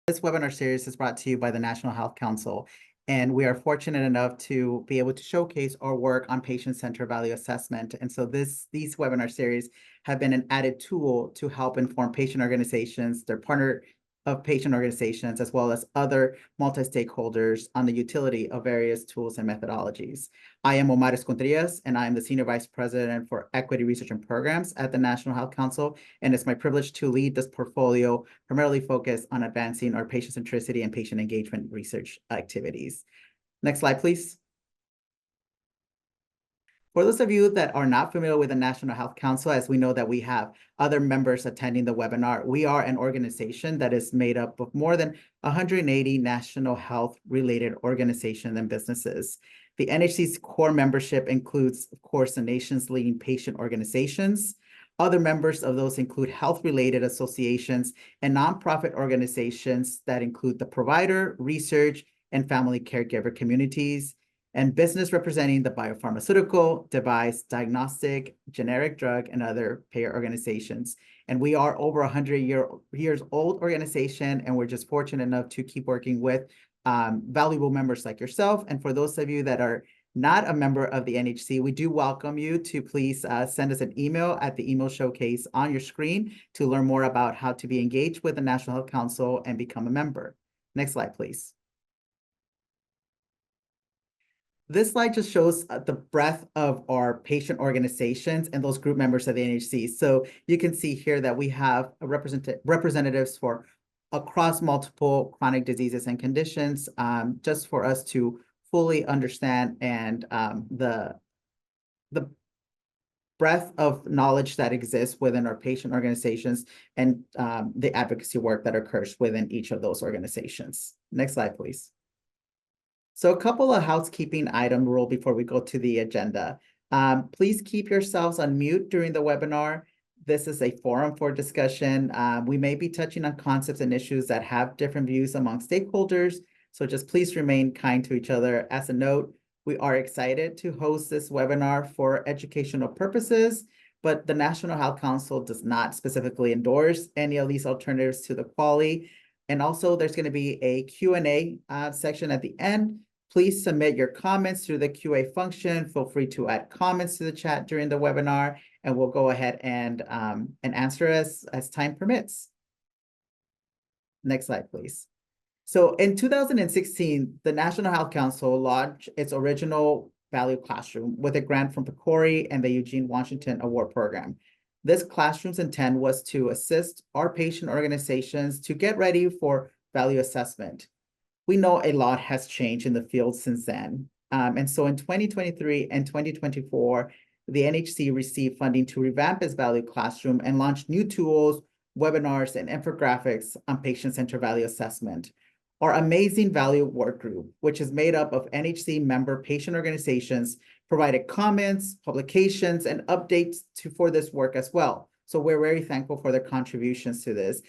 This webinar series is brought to you by the National Health Council, and we are fortunate enough to be able to showcase our work on patient-centered value assessment. And so these webinar series have been an added tool to help inform patient organizations, their partner of patient organizations, as well as other multi-stakeholders on the utility of various tools and methodologies. I am Omar Escondrias, and I am the Senior Vice President for Equity Research and Programs at the National Health Council, and it's my privilege to lead this portfolio, primarily focused on advancing our patient centricity and patient engagement research activities. Next slide, please. For those of you that are not familiar with the National Health Council, as we know that we have other members attending the webinar, we are an organization that is made up of more than 180 national health-related organizations and businesses. The NHC's core membership includes, of course, the nation's leading patient organizations. Other members of those include health-related associations and nonprofit organizations that include the provider, research, and family caregiver communities, and business representing the biopharmaceutical, device, diagnostic, generic drug, and other payer organizations. And we are over 100 years old organization, and we're just fortunate enough to keep working with valuable members like yourself. And for those of you that are not a member of the NHC, we do welcome you to please send us an email at the email showcase on your screen to learn more about how to be engaged with the National Health Council and become a member. Next slide, please. This slide just shows the breadth of our patient organizations and those group members of the NHC. So you can see here that we have representatives for across multiple chronic diseases and conditions, just for us to fully understand and the breadth of knowledge that exists within our patient organizations and the advocacy work that occurs within each of those organizations. Next slide, please. So a couple of housekeeping item rule before we go to the agenda. Please keep yourselves on mute during the webinar. This is a forum for discussion. We may be touching on concepts and issues that have different views among stakeholders. So just please remain kind to each other. As a note, we are excited to host this webinar for educational purposes, but the National Health Council does not specifically endorse any of these alternatives to the QALY. And also there's going to be a Q&A section at the end. Please submit your comments through the QA function. Feel free to add comments to the chat during the webinar, and we'll go ahead and answer as time permits. Next slide, please. So in 2016, the National Health Council launched its original Value Classroom with a grant from PCORI and the Eugene Washington Award Program. This classroom's intent was to assist our patient organizations to get ready for value assessment. We know a lot has changed in the field since then. And so in 2023 and 2024, the NHC received funding to revamp its value classroom and launch new tools, webinars, and infographics on patient-centered value assessment. Our amazing value work group, which is made up of NHC member patient organizations, provided comments, publications, and updates for this work as well. So we're very thankful for their contributions to this.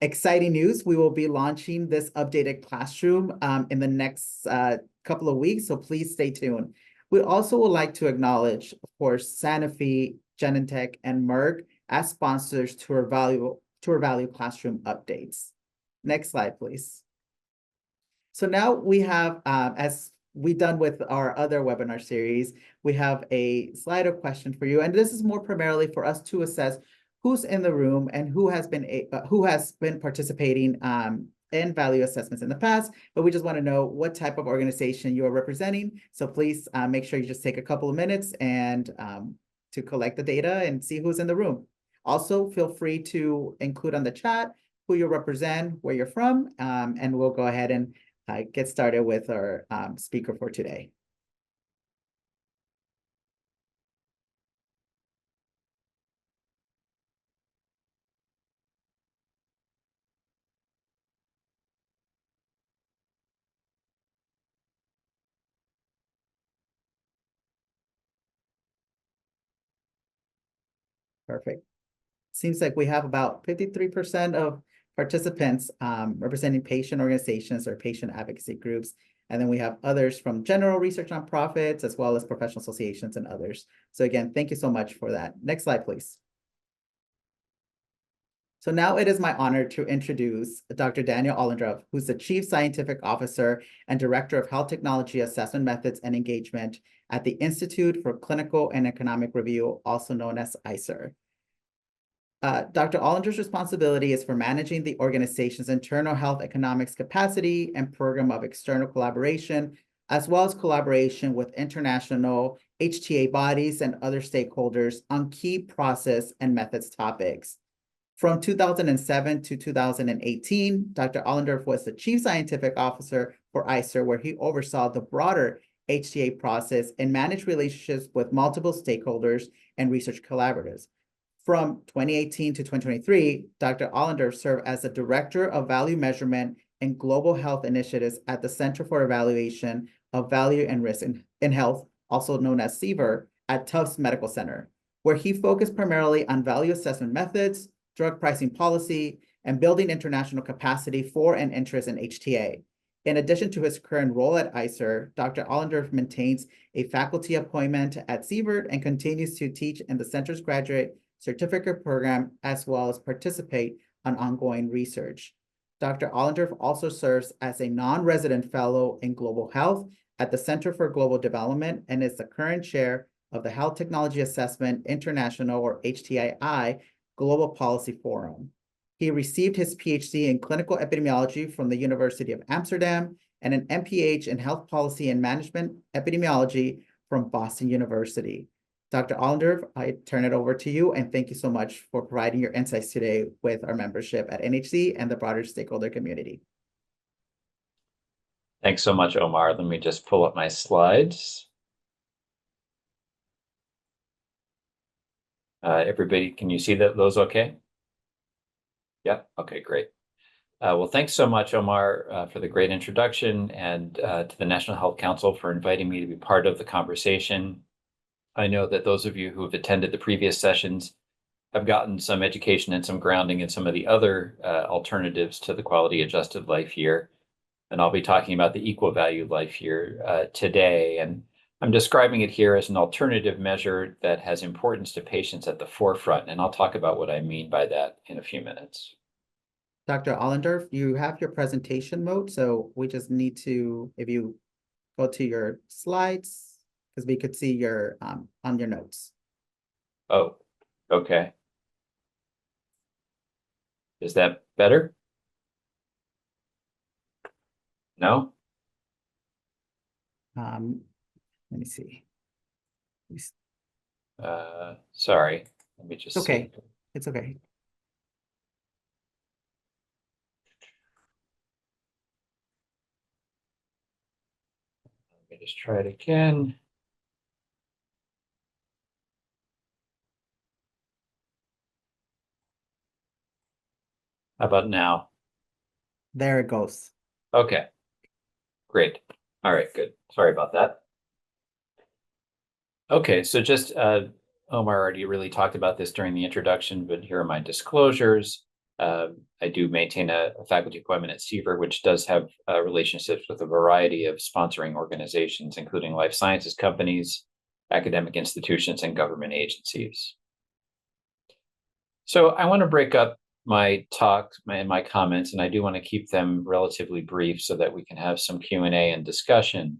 Exciting news, we will be launching this updated classroom in the next couple of weeks, so please stay tuned. We also would like to acknowledge, of course, Sanofi, Genentech, and Merck as sponsors to our value classroom updates. Next slide, please. So now we have, as we've done with our other webinar series, we have a slide of question for you, and this is more primarily for us to assess who's in the room and who has been participating in value assessments in the past, but we just want to know what type of organization you are representing. So please make sure you just take a couple of minutes and to collect the data and see who's in the room. Also, feel free to include on the chat who you represent, where you're from, and we'll go ahead and get started with our speaker for today. Perfect. Seems like we have about 53% of participants representing patient organizations or patient advocacy groups. And then we have others from general research nonprofits, as well as professional associations and others. So again, thank you so much for that. Next slide, please. So now it is my honor to introduce Dr. Daniel Ollendorf, who's the Chief Scientific Officer and Director of Health Technology Assessment Methods and Engagement at the Institute for Clinical and Economic Review, also known as ICER. Dr. Ollendorf's responsibility is for managing the organization's internal health economics capacity and program of external collaboration, as well as collaboration with international HTA bodies and other stakeholders on key process and methods topics. From 2007 to 2018, Dr. Ollendorf was the Chief Scientific Officer for ICER, where he oversaw the broader HTA process and managed relationships with multiple stakeholders and research collaborators. From 2018 to 2023, Dr. Ollendorf served as the Director of Value Measurement and Global Health Initiatives at the Center for Evaluation of Value and Risk in Health, also known as CVR, at Tufts Medical Center, where he focused primarily on value assessment methods, drug pricing policy, and building international capacity for and interest in HTA. In addition to his current role at ICER, Dr. Ollendorf maintains a faculty appointment at CVR and continues to teach in the center's graduate certificate program, as well as participate on ongoing research. Dr. Ollendorf also serves as a non-resident fellow in global health at the Center for Global Development and is the current chair of the Health Technology Assessment International, or HTII, Global Policy Forum. He received his PhD in clinical epidemiology from the University of Amsterdam and an MPH in health policy and management epidemiology from Boston University. Dr. Ollendorf, I turn it over to you, and thank you so much for providing your insights today with our membership at NHC and the broader stakeholder community. Thanks so much, Omar. Let me just pull up my slides. Everybody, can you see those okay? Yeah, okay, great. Well, thanks so much, Omar, for the great introduction, and to the National Health Council for inviting me to be part of the conversation. I know that those of you who have attended the previous sessions have gotten some education and some grounding in some of the other alternatives to the quality adjusted life year. And I'll be talking about the equal value life year today. And I'm describing it here as an alternative measure that has importance to patients at the forefront. And I'll talk about what I mean by that in a few minutes. Dr. Ollendorf, you have your presentation mode, so we just need to, if you go to your slides, because we could see your on your notes. Oh, okay. Is that better? No? Let me see. Sorry, let me just okay. see. It's okay. Let me just try it again. How about now? There it goes. Okay, great. All right, good. Sorry about that. Okay, so just Omar already really talked about this during the introduction, but here are my disclosures. I do maintain a faculty appointment at CVR, which does have relationships with a variety of sponsoring organizations, including life sciences companies, academic institutions, and government agencies. So I want to break up my talk and my comments, and I do want to keep them relatively brief so that we can have some Q&A and discussion.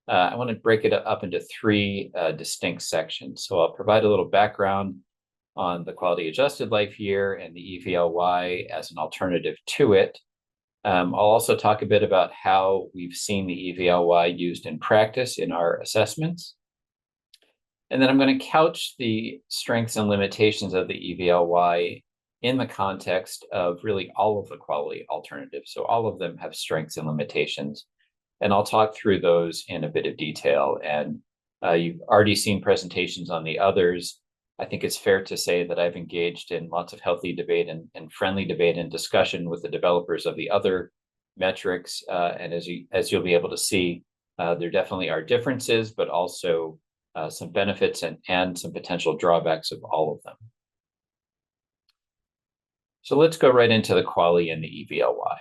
I want to break it up into three distinct sections. So I'll provide a little background on the quality adjusted life year and the evLY as an alternative to it. I'll also talk a bit about how we've seen the evLY used in practice in our assessments. And then I'm going to couch the strengths and limitations of the evLY in the context of really all of the quality alternatives. So all of them have strengths and limitations. And I'll talk through those in a bit of detail. And you've already seen presentations on the others. I think it's fair to say that I've engaged in lots of healthy debate and friendly debate and discussion with the developers of the other metrics. And as you'll be able to see, there definitely are differences, but also some benefits and some potential drawbacks of all of them. So let's go right into the QALY and the evLY.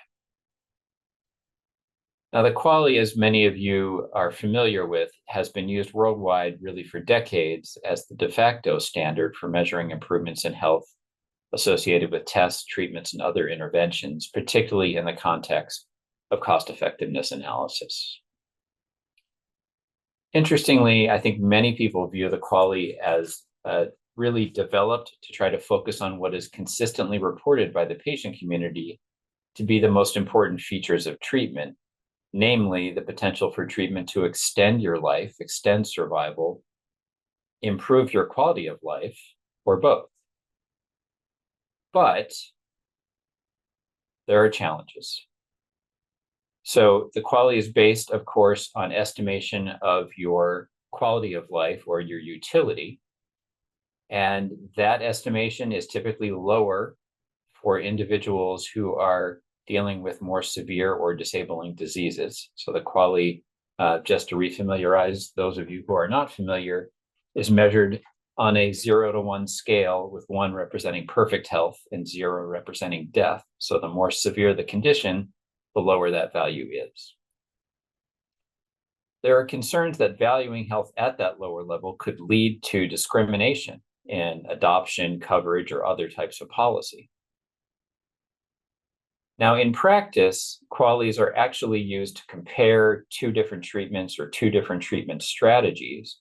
Now, the QALY, as many of you are familiar with, has been used worldwide really for decades as the de facto standard for measuring improvements in health associated with tests, treatments, and other interventions, particularly in the context of cost-effectiveness analysis. Interestingly, I think many people view the QALY as really developed to try to focus on what is consistently reported by the patient community to be the most important features of treatment, namely the potential for treatment to extend your life, extend survival, improve your quality of life, or both. But there are challenges. So the QALY is based, of course, on estimation of your quality of life or your utility. And that estimation is typically lower for individuals who are dealing with more severe or disabling diseases. So the QALY, just to refamiliarize those of you who are not familiar, is measured on a 0 to 1 scale, with 1 representing perfect health and 0 representing death. So the more severe the condition, the lower that value is. There are concerns that valuing health at that lower level could lead to discrimination in adoption, coverage, or other types of policy. Now, in practice, QALYs are actually used to compare 2 different treatments or 2 different treatment strategies.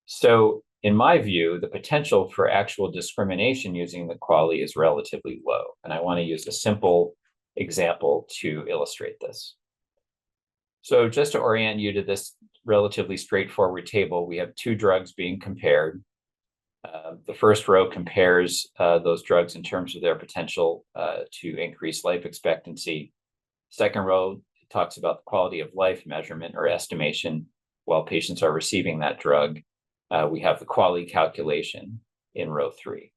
So in my view, the potential for actual discrimination using the QALY is relatively low. And I want to use a simple example to illustrate this. So just to orient you to this relatively straightforward table, we have 2 drugs being compared. The first row compares those drugs in terms of their potential to increase life expectancy. Second row talks about the quality of life measurement or estimation while patients are receiving that drug. We have the QALY calculation in row 3.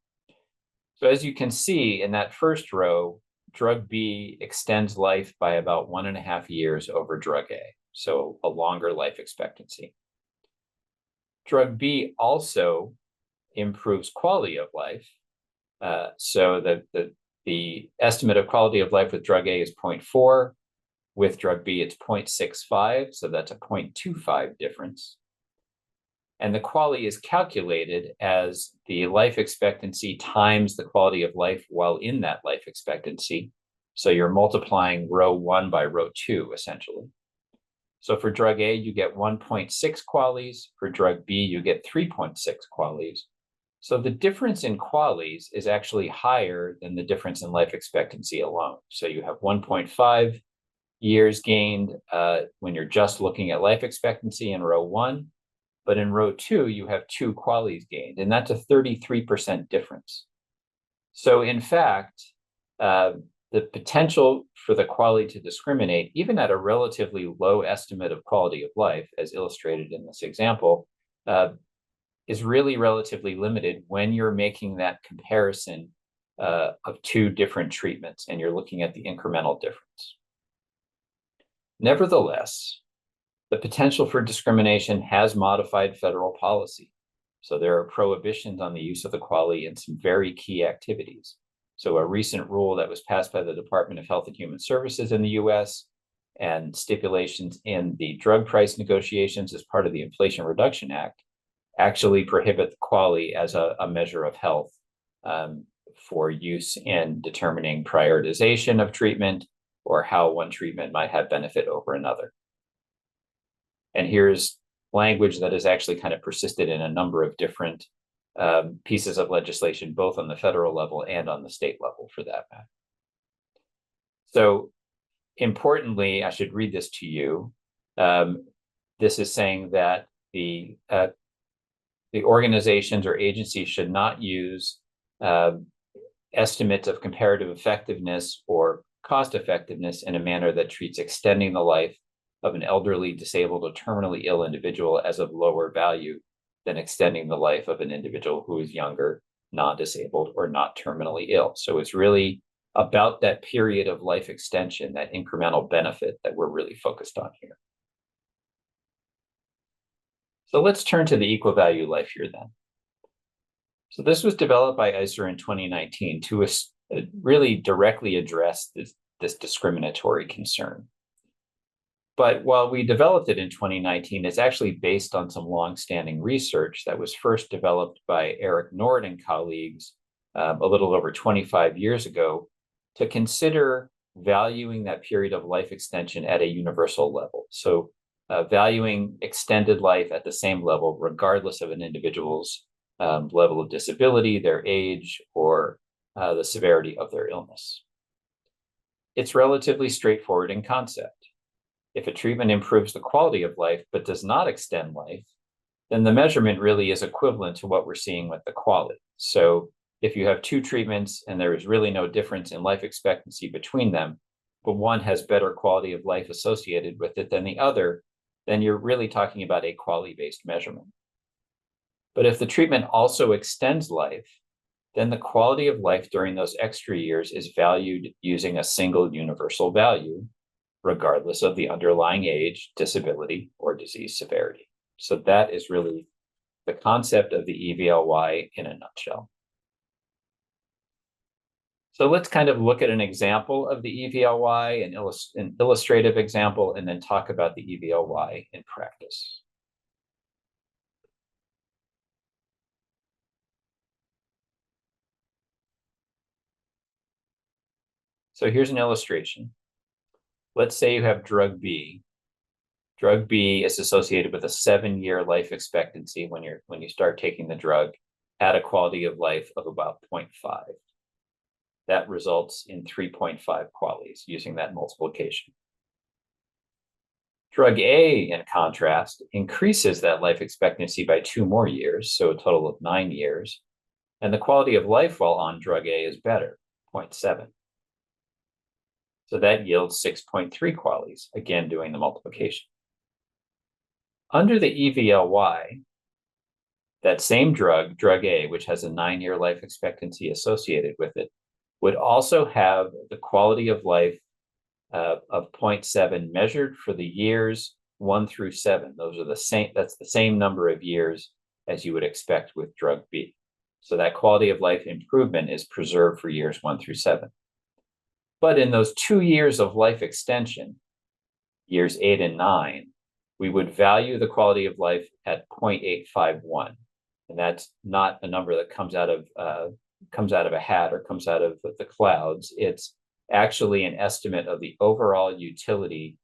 So as you can see in that first row, drug B extends life by about 1.5 years over drug A, so a longer life expectancy. Drug B also improves quality of life. So the estimate of quality of life with drug A is 0.4. With drug B, it's 0.65, so that's a 0.25 difference. And the QALY is calculated as the life expectancy times the quality of life while in that life expectancy. So you're multiplying row 1 by row 2, essentially. So for drug A, you get 1.6 QALYs. For drug B, you get 3.6 QALYs. So the difference in QALYs is actually higher than the difference in life expectancy alone. So you have 1.5 years gained when you're just looking at life expectancy in row 1. But in row 2, you have 2 QALYs gained, and that's a 33% difference. So in fact, the potential for the QALY to discriminate, even at a relatively low estimate of quality of life, as illustrated in this example, is really relatively limited when you're making that comparison of 2 different treatments and you're looking at the incremental difference. Nevertheless, the potential for discrimination has modified federal policy. So there are prohibitions on the use of the QALY in some very key activities. So a recent rule that was passed by the Department of Health and Human Services in the US and stipulations in the drug price negotiations as part of the Inflation Reduction Act actually prohibit the QALY as a measure of health for use in determining prioritization of treatment or how one treatment might have benefit over another. And here's language that has actually kind of persisted in a number of different pieces of legislation, both on the federal level and on the state level for that matter. So importantly, I should read this to you. This is saying that the organizations or agencies should not use estimates of comparative effectiveness or cost effectiveness in a manner that treats extending the life of an elderly, disabled, or terminally ill individual as of lower value than extending the life of an individual who is younger, non-disabled, or not terminally ill. So it's really about that period of life extension, that incremental benefit that we're really focused on here. So let's turn to the equal value life year then. So this was developed by ICER in 2019 to really directly address this discriminatory concern. But while we developed it in 2019, it's actually based on some longstanding research that was first developed by Eric Nord and colleagues a little over 25 years ago to consider valuing that period of life extension at a universal level. So valuing extended life at the same level, regardless of an individual's level of disability, their age, or the severity of their illness. It's relatively straightforward in concept. If a treatment improves the quality of life but does not extend life, then the measurement really is equivalent to what we're seeing with the quality. So if you have two treatments and there is really no difference in life expectancy between them, but one has better quality of life associated with it than the other, then you're really talking about a quality-based measurement. But if the treatment also extends life, then the quality of life during those extra years is valued using a single universal value, regardless of the underlying age, disability, or disease severity. So that is really the concept of the evLY in a nutshell. So let's kind of look at an example of the evLY, an illustrative example, and then talk about the evLY in practice. So here's an illustration. Let's say you have drug B. Drug B is associated with a 7-year life expectancy when you start taking the drug at a quality of life of about 0.5. That results in 3.5 QALYs using that multiplication. Drug A, in contrast, increases that life expectancy by 2 more years, so a total of 9 years, and the quality of life while on drug A is better, 0.7. So that yields 6.3 QALYs, again doing the multiplication. Under the evLY, that same drug, drug A, which has a 9-year life expectancy associated with it, would also have the quality of life of 0.7 measured for the years 1 through 7. Those are the same, that's the same number of years as you would expect with drug B. So that quality of life improvement is preserved for years 1 through 7. But in those 2 years of life extension, years 8 and 9, we would value the quality of life at 0.851. And that's not a number that comes out of a hat or comes out of the clouds. It's actually an estimate of the overall utility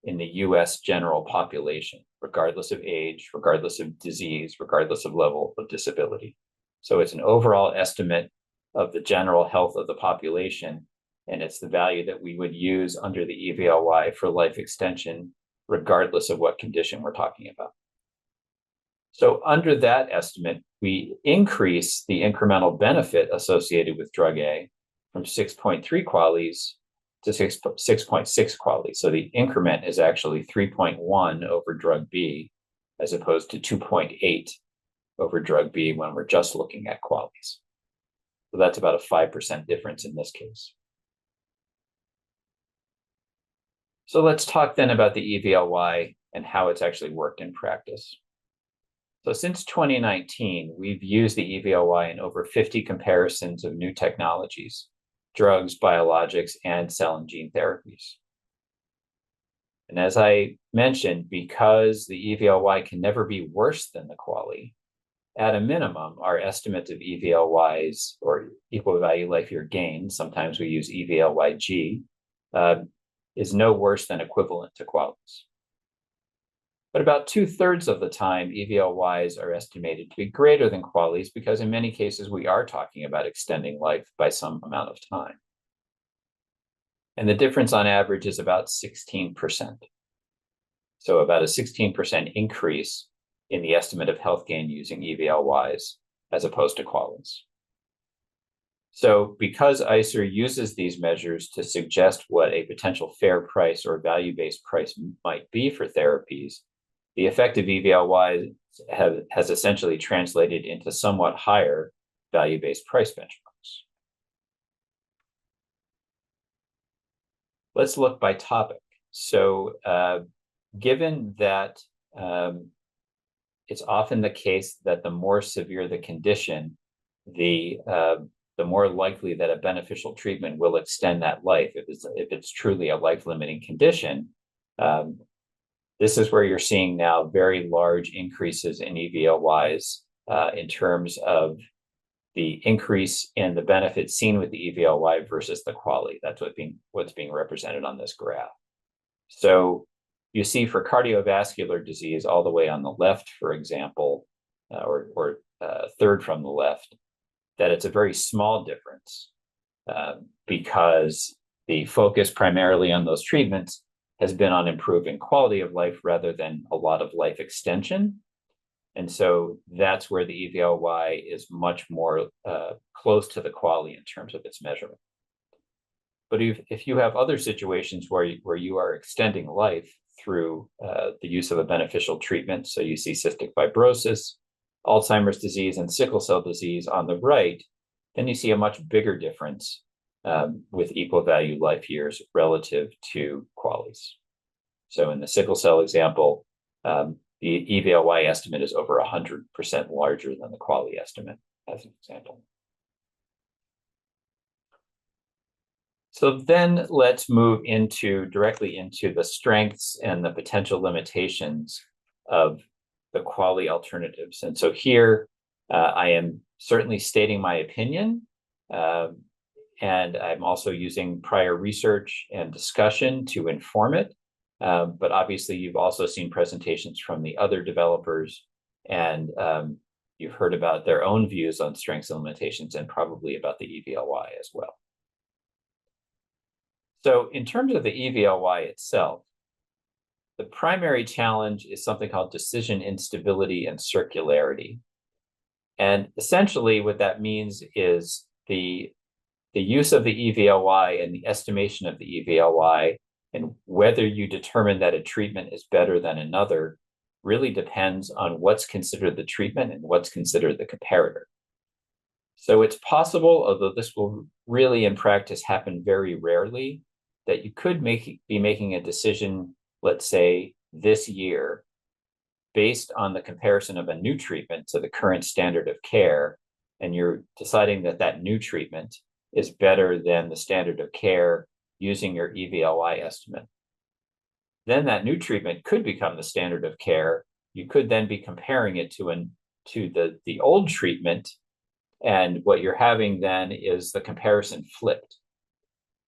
in the US general population, regardless of age, regardless of disease, regardless of level of disability. So it's an overall estimate of the general health of the population, and it's the value that we would use under the evLY for life extension, regardless of what condition we're talking about. So under that estimate, we increase the incremental benefit associated with drug A from 6.3 QALYs to 6.6 QALYs. So the increment is actually 3.1 over drug B, as opposed to 2.8 over drug B when we're just looking at QALYs. So that's about a 5% difference in this case. So let's talk then about the evLY and how it's actually worked in practice. So since 2019, we've used the evLY in over 50 comparisons of new technologies, drugs, biologics, and cell and gene therapies. And as I mentioned, because the evLY can never be worse than the QALY, at a minimum, our estimate of evLYs, or equal value life year gain, sometimes we use evLYG, is no worse than equivalent to QALYs. But about 2/3 of the time, evLYs are estimated to be greater than QALYs because in many cases, we are talking about extending life by some amount of time. And the difference on average is about 16%. So about a 16% increase in the estimate of health gain using evLYs as opposed to QALYs. So because ICER uses these measures to suggest what a potential fair price or value-based price might be for therapies, the effective evLY has essentially translated into somewhat higher value-based price benchmarks. Let's look by topic. So given that it's often the case that the more severe the condition, the more likely that a beneficial treatment will extend that life if it's truly a life-limiting condition. This is where you're seeing now very large increases in evLYs in terms of the increase in the benefit seen with the evLY versus the QALY. That's what's being represented on this graph. So you see for cardiovascular disease all the way on the left, for example, or third from the left, that it's a very small difference because the focus primarily on those treatments has been on improving quality of life rather than a lot of life extension. And so that's where the evLY is much more close to the QALY in terms of its measurement. But if you have other situations where you are extending life through the use of a beneficial treatment, so you see cystic fibrosis, Alzheimer's disease, and sickle cell disease on the right, then you see a much bigger difference with equal value life years relative to QALYs. So in the sickle cell example, the evLY estimate is over 100% larger than the QALY estimate, as an example. So then let's move directly into the strengths and the potential limitations of the QALY alternatives. And so here I am certainly stating my opinion, and I'm also using prior research and discussion to inform it. But obviously, you've also seen presentations from the other developers, and you've heard about their own views on strengths and limitations, and probably about the evLY as well. So in terms of the evLY itself, the primary challenge is something called decision instability and circularity. And essentially what that means is the use of the evLY and the estimation of the evLY and whether you determine that a treatment is better than another really depends on what's considered the treatment and what's considered the comparator. So it's possible, although this will really in practice happen very rarely, that you could be making a decision, let's say this year, based on the comparison of a new treatment to the current standard of care, and you're deciding that that new treatment is better than the standard of care using your evLY estimate. Then that new treatment could become the standard of care. You could then be comparing it to the old treatment, and what you're having then is the comparison flipped.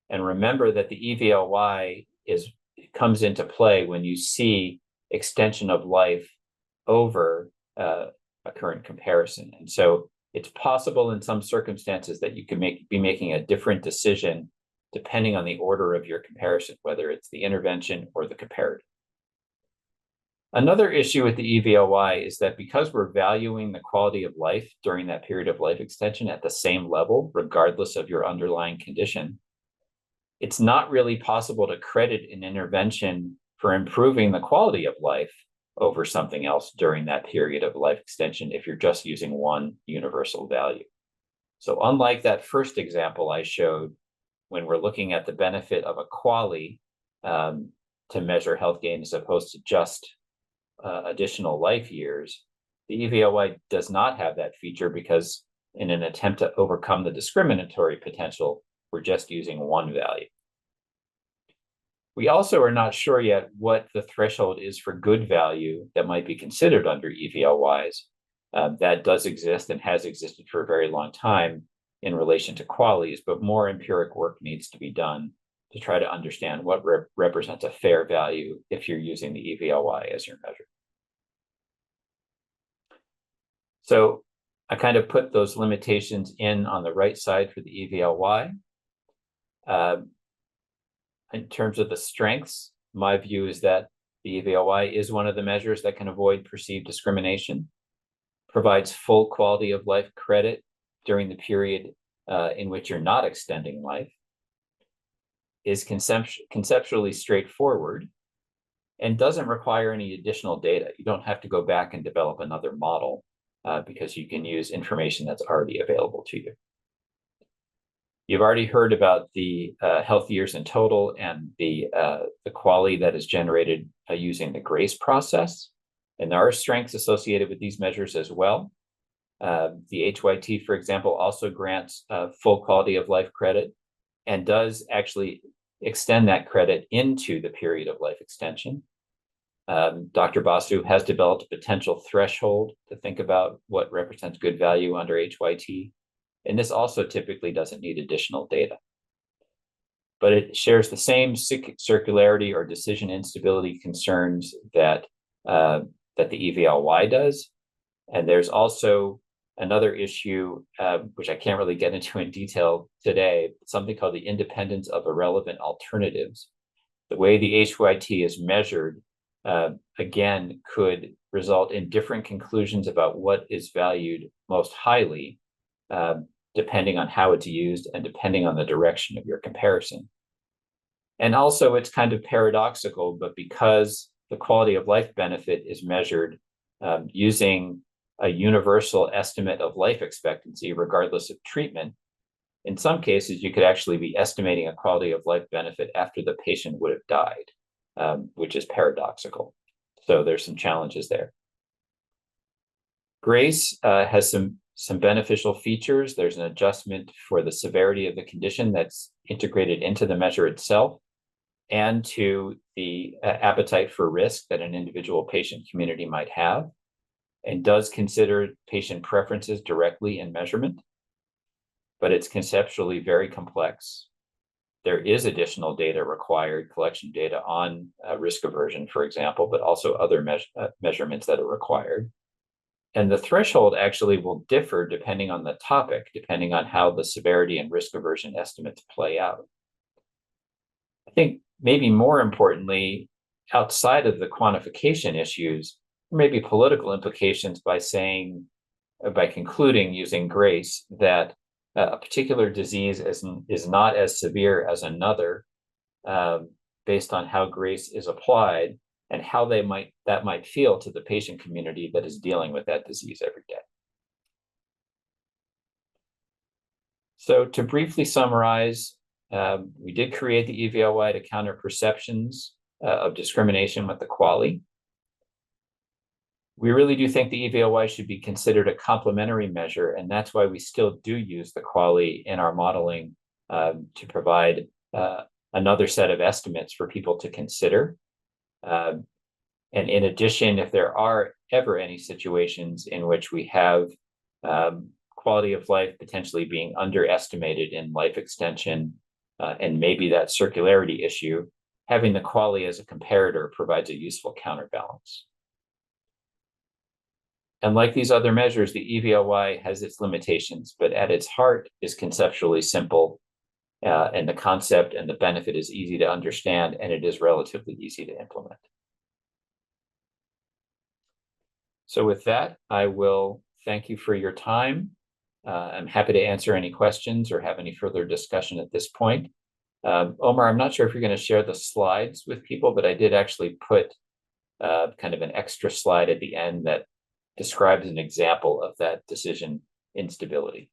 And remember that the evLY comes into play when you see extension of life over a current comparison. And so it's possible in some circumstances that you can be making a different decision depending on the order of your comparison, whether it's the intervention or the comparator. Another issue with the evLY is that because we're valuing the quality of life during that period of life extension at the same level, regardless of your underlying condition, it's not really possible to credit an intervention for improving the quality of life over something else during that period of life extension if you're just using one universal value. So unlike that first example I showed, when we're looking at the benefit of a QALY to measure health gain as opposed to just additional life years, the evLY does not have that feature because in an attempt to overcome the discriminatory potential, we're just using one value. We also are not sure yet what the threshold is for good value that might be considered under evLYs. That does exist and has existed for a very long time in relation to QALYs, but more empiric work needs to be done to try to understand what represents a fair value if you're using the evLY as your measure. So I kind of put those limitations in on the right side for the evLY. In terms of the strengths, my view is that the evLY is one of the measures that can avoid perceived discrimination, provides full quality of life credit during the period in which you're not extending life, is conceptually straightforward, and doesn't require any additional data. You don't have to go back and develop another model because you can use information that's already available to you. You've already heard about the health years in total and the QALY that is generated using the GRACE process. And there are strengths associated with these measures as well. The HYT, for example, also grants full quality of life credit and does actually extend that credit into the period of life extension. Dr. Basu has developed a potential threshold to think about what represents good value under HYT. And this also typically doesn't need additional data. But it shares the same circularity or decision instability concerns that, that the evLY does. And there's also another issue, which I can't really get into in detail today, something called the independence of irrelevant alternatives. The way the HYT is measured, again, could result in different conclusions about what is valued most highly, depending on how it's used and depending on the direction of your comparison. And also, it's kind of paradoxical, but because the quality of life benefit is measured using a universal estimate of life expectancy, regardless of treatment, in some cases, you could actually be estimating a quality of life benefit after the patient would have died, which is paradoxical. So there's some challenges there. GRACE has some beneficial features. There's an adjustment for the severity of the condition that's integrated into the measure itself and to the appetite for risk that an individual patient community might have, and does consider patient preferences directly in measurement, but it's conceptually very complex. There is additional data required, collection data on risk aversion, for example, but also other measurements that are required. And the threshold actually will differ depending on the topic, depending on how the severity and risk aversion estimates play out. I think maybe more importantly, outside of the quantification issues, there may be political implications by concluding using GRACE that a particular disease is not as severe as another, based on how GRACE is applied and how that might feel to the patient community that is dealing with that disease every day. So to briefly summarize, we did create the evLY to counter perceptions of discrimination with the QALY. We really do think the evLY should be considered a complementary measure, and that's why we still do use the QALY in our modeling to provide another set of estimates for people to consider. And in addition, if there are ever any situations in which we have quality of life potentially being underestimated in life extension, and maybe that circularity issue, having the QALY as a comparator provides a useful counterbalance. And like these other measures, the evLY has its limitations, but at its heart is conceptually simple, and the concept and the benefit is easy to understand, and it is relatively easy to implement. So with that, I will thank you for your time. I'm happy to answer any questions or have any further discussion at this point. Omar, I'm not sure if you're going to share the slides with people, but I did actually put kind of an extra slide at the end that describes an example of that decision instability.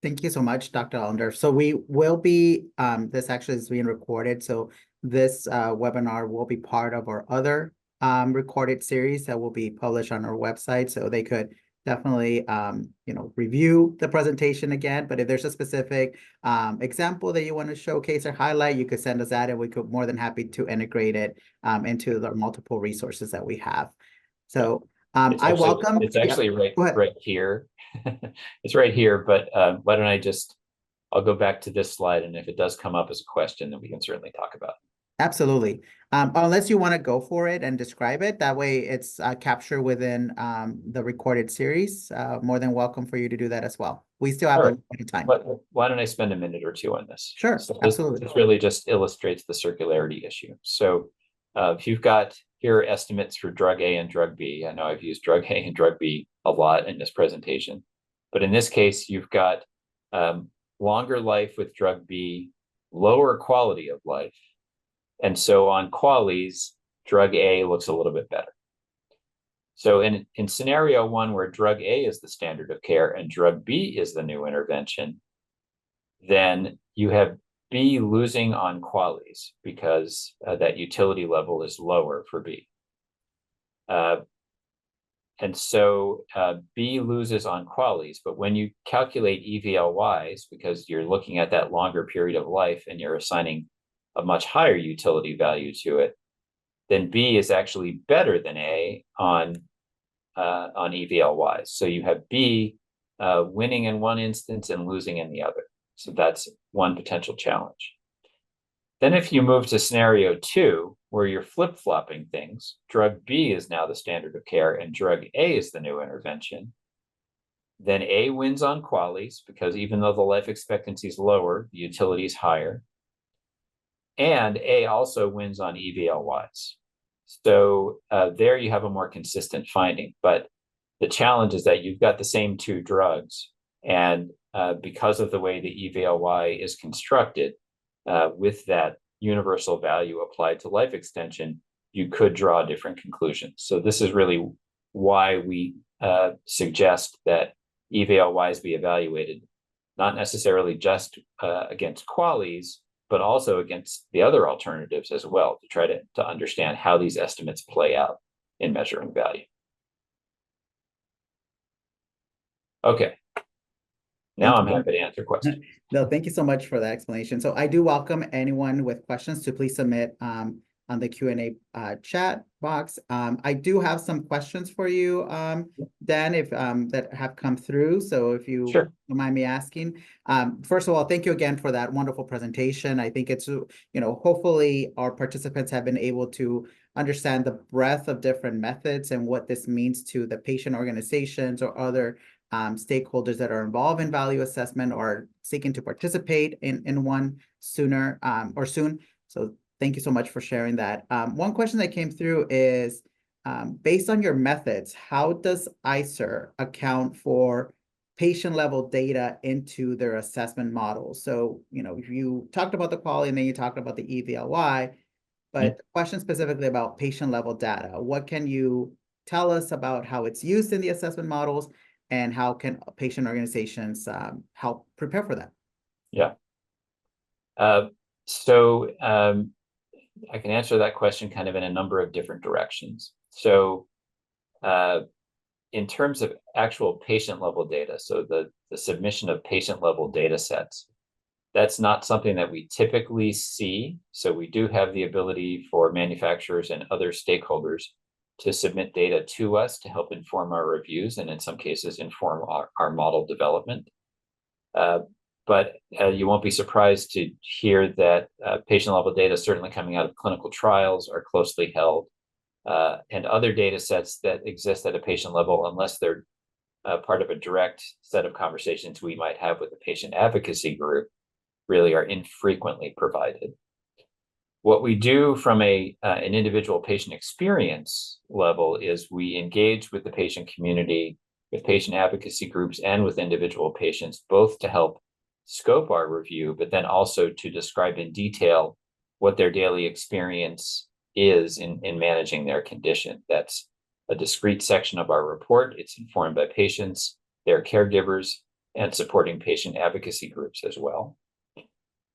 Thank you so much, Dr. Allender. So we will be, this actually is being recorded. So this webinar will be part of our other recorded series that will be published on our website. So they could definitely, review the presentation again. But if there's a specific example that you want to showcase or highlight, you could send us that and we could more than happy to integrate it into the multiple resources that we have. So it's actually right here. It's right here, but why don't I'll go back to this slide, and if it does come up as a question, then we can certainly talk about it. Absolutely. Unless you want to go for it and describe it, that way it's captured within the recorded series. More than welcome for you to do that as well. We still have a little bit of time. Why don't I spend a minute or two on this? Sure, so absolutely. This really just illustrates the circularity issue. So if you've got here are estimates for drug A and drug B. I know I've used drug A and drug B a lot in this presentation, but in this case, you've got longer life with drug B, lower quality of life. And so on QALYs, drug A looks a little bit better. So in scenario one, where drug A is the standard of care and drug B is the new intervention, then you have B losing on QALYs because that utility level is lower for B. And so B loses on QALYs, but when you calculate evLYs, because you're looking at that longer period of life and you're assigning a much higher utility value to it, then B is actually better than A on evLYs. So you have B winning in one instance and losing in the other. So that's one potential challenge. Then if you move to scenario 2, where you're flip-flopping things, drug B is now the standard of care and drug A is the new intervention, then A wins on QALYs because even though the life expectancy is lower, the utility is higher. And A also wins on evLYs. So there you have a more consistent finding. But the challenge is that you've got the same two drugs. And because of the way the evLY is constructed, with that universal value applied to life extension, you could draw different conclusions. So this is really why we suggest that evLYs be evaluated, not necessarily just against QALYs, but also against the other alternatives as well, to try to understand how these estimates play out in measuring value. Okay. Now I'm happy to answer questions. No, thank you so much for that explanation. So I do welcome anyone with questions to please submit on the Q&A chat box. I do have some questions for you, Dan, if that have come through. So if you Sure. don't mind me asking. First of all, thank you again for that wonderful presentation. I think it's, hopefully our participants have been able to understand the breadth of different methods and what this means to the patient organizations or other stakeholders that are involved in value assessment or seeking to participate in one sooner or soon. So thank you so much for sharing that. One question that came through is, based on your methods, how does ICER account for patient-level data into their assessment model? So, you talked about the QALY and then you talked about the evLY, but the question specifically about patient-level data. What can you tell us about how it's used in the assessment models, and how can patient organizations help prepare for that? Yeah. So I can answer that question kind of in a number of different directions. So in terms of actual patient level data, so the submission of patient level data sets, that's not something that we typically see. So we do have the ability for manufacturers and other stakeholders to submit data to us to help inform our reviews, and in some cases inform our model development. But you won't be surprised to hear that patient level data certainly coming out of clinical trials are closely held, and other data sets that exist at a patient level, unless they're part of a direct set of conversations we might have with a patient advocacy group, really are infrequently provided. What we do from an individual patient experience level is we engage with the patient community, with patient advocacy groups, and with individual patients, both to help scope our review, but then also to describe in detail what their daily experience is in managing their condition. That's a discrete section of our report. It's informed by patients, their caregivers, and supporting patient advocacy groups as well.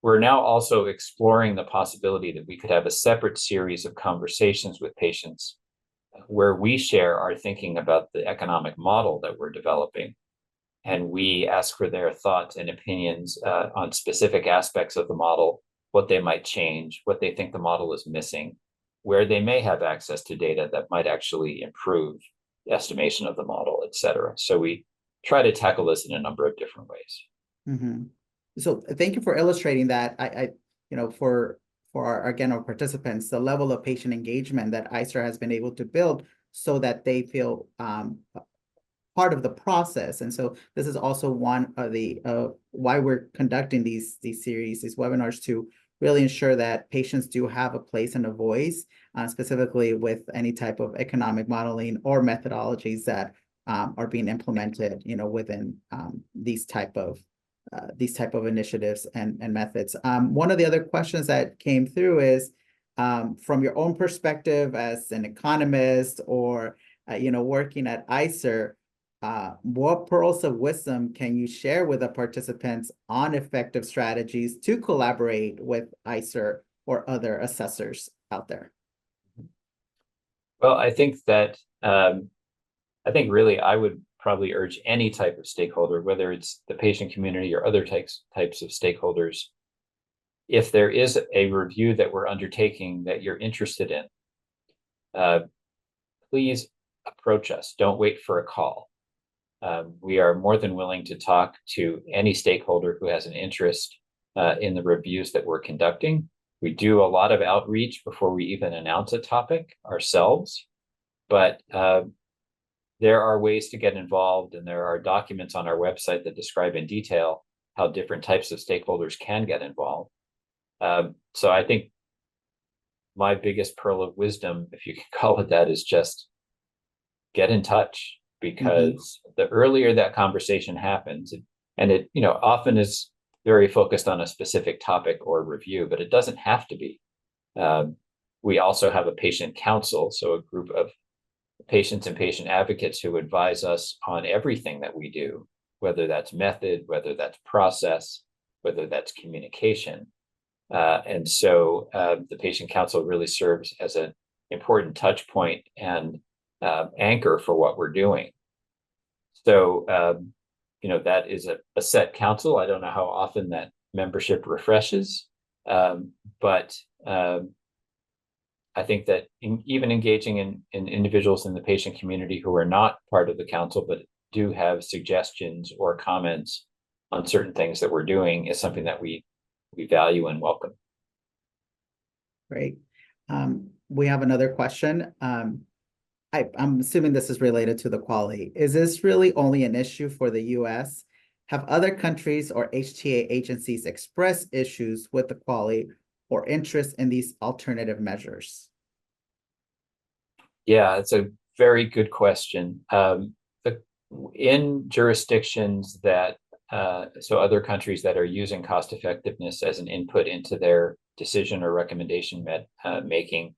We're now also exploring the possibility that we could have a separate series of conversations with patients where we share our thinking about the economic model that we're developing. And we ask for their thoughts and opinions on specific aspects of the model, what they might change, what they think the model is missing, where they may have access to data that might actually improve the estimation of the model, et cetera. So we try to tackle this in a number of different ways. Mm-hmm. So thank you for illustrating that. For our participants, the level of patient engagement that ICER has been able to build so that they feel part of the process. And so this is also one of the why we're conducting these series, these webinars, to really ensure that patients do have a place and a voice, specifically with any type of economic modeling or methodologies that are being implemented, within these type of initiatives and methods. One of the other questions that came through is, from your own perspective as an economist or, working at ICER, what pearls of wisdom can you share with the participants on effective strategies to collaborate with ICER or other assessors out there? Well, I think that, really I would probably urge any type of stakeholder, whether it's the patient community or other types of stakeholders, if there is a review that we're undertaking that you're interested in, please approach us. Don't wait for a call. We are more than willing to talk to any stakeholder who has an interest in the reviews that we're conducting. We do a lot of outreach before we even announce a topic ourselves, but there are ways to get involved, and there are documents on our website that describe in detail how different types of stakeholders can get involved. So I think my biggest pearl of wisdom, if you can call it that, is just get in touch, because the earlier that conversation happens, and it, often is very focused on a specific topic or review, but it doesn't have to be. We also have a patient council, so a group of patients and patient advocates who advise us on everything that we do, whether that's method, whether that's process, whether that's communication. And so the patient council really serves as an important touch point and anchor for what we're doing. So, that is a set council. I don't know how often that membership refreshes, but I think that even engaging in individuals in the patient community who are not part of the council, but do have suggestions or comments on certain things that we're doing, is something that we value and welcome. Great. We have another question. I'm assuming this is related to the QALY. Is this really only an issue for the US? Have other countries or HTA agencies expressed issues with the QALY or interest in these alternative measures? Yeah, it's a very good question. In jurisdictions that, so other countries that are using cost effectiveness as an input into their decision or recommendation making,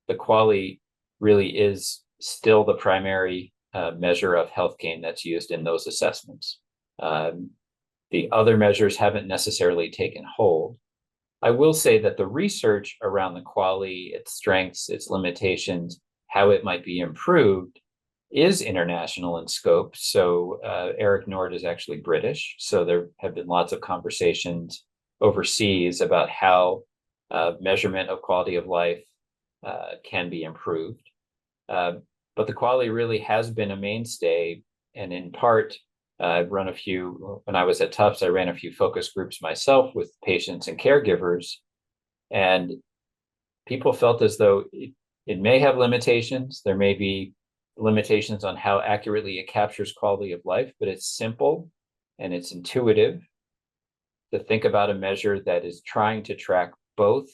the QALY really is still the primary measure of health gain that's used in those assessments. The other measures haven't necessarily taken hold. I will say that the research around the QALY, its strengths, its limitations, how it might be improved, is international in scope. So Eric Nord is actually British. So there have been lots of conversations overseas about how measurement of quality of life can be improved. But the QALY really has been a mainstay, and in part, I've run a few, when I was at Tufts, I ran a few focus groups myself with patients and caregivers, and people felt as though it may have limitations. There may be limitations on how accurately it captures quality of life, but it's simple and it's intuitive to think about a measure that is trying to track both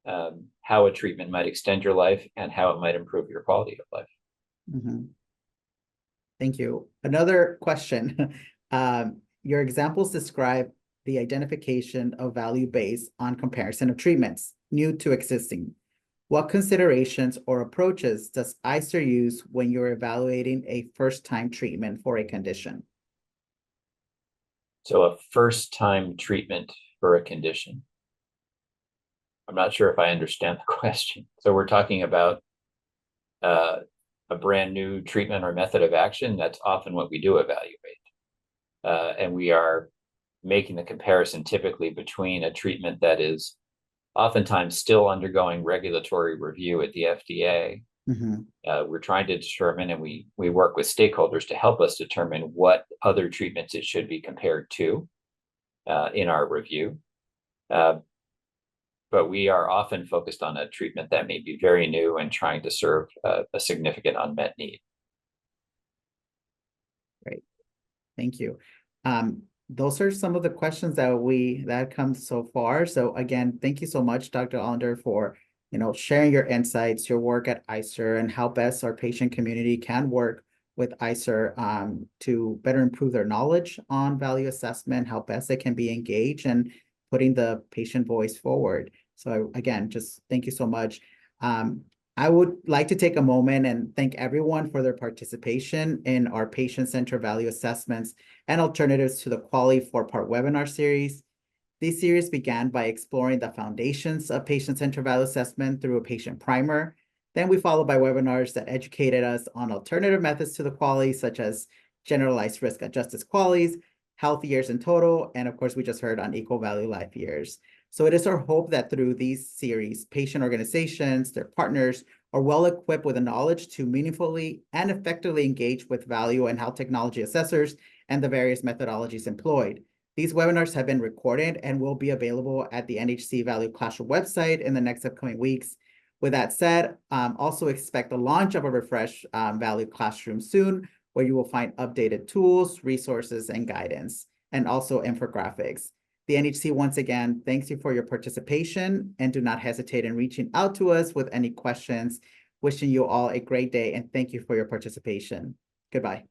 how a treatment might extend your life and how it might improve your quality of life. Thank you. Another question. Your examples describe the identification of value based on comparison of treatments, new to existing. What considerations or approaches does ICER use when you're evaluating a first-time treatment for a condition? So a first-time treatment for a condition. I'm not sure if I understand the question. So we're talking about a brand new treatment or method of action. That's often what we do evaluate. And we are making the comparison typically between a treatment that is oftentimes still undergoing regulatory review at the FDA. We're trying to determine, and we work with stakeholders to help us determine what other treatments it should be compared to in our review. But we are often focused on a treatment that may be very new and trying to serve a significant unmet need. Great, thank you. Those are some of the questions that come so far. So again, thank you so much, Dr. Allender, for sharing your insights, your work at ICER, and how best our patient community can work with ICER to better improve their knowledge on value assessment, how best they can be engaged, and putting the patient voice forward. So again, just thank you so much. I would like to take a moment and thank everyone for their participation in our patient-centered value assessments and alternatives to the QALY 4-part webinar series. This series began by exploring the foundations of patient-centered value assessment through a patient primer. Then we followed by webinars that educated us on alternative methods to the QALY, such as generalized risk-adjusted QALYs, health years in total, and of course, we just heard on equal value life years. So it is our hope that through these series, patient organizations, their partners, are well equipped with the knowledge to meaningfully and effectively engage with value and health technology assessors and the various methodologies employed. These webinars have been recorded and will be available at the NHC Value Classroom website in the next upcoming weeks. With that said, also expect the launch of a refreshed Value Classroom soon, where you will find updated tools, resources, and guidance, and also infographics. The NHC once again thanks you for your participation, and do not hesitate in reaching out to us with any questions. Wishing you all a great day, and thank you for your participation. Goodbye.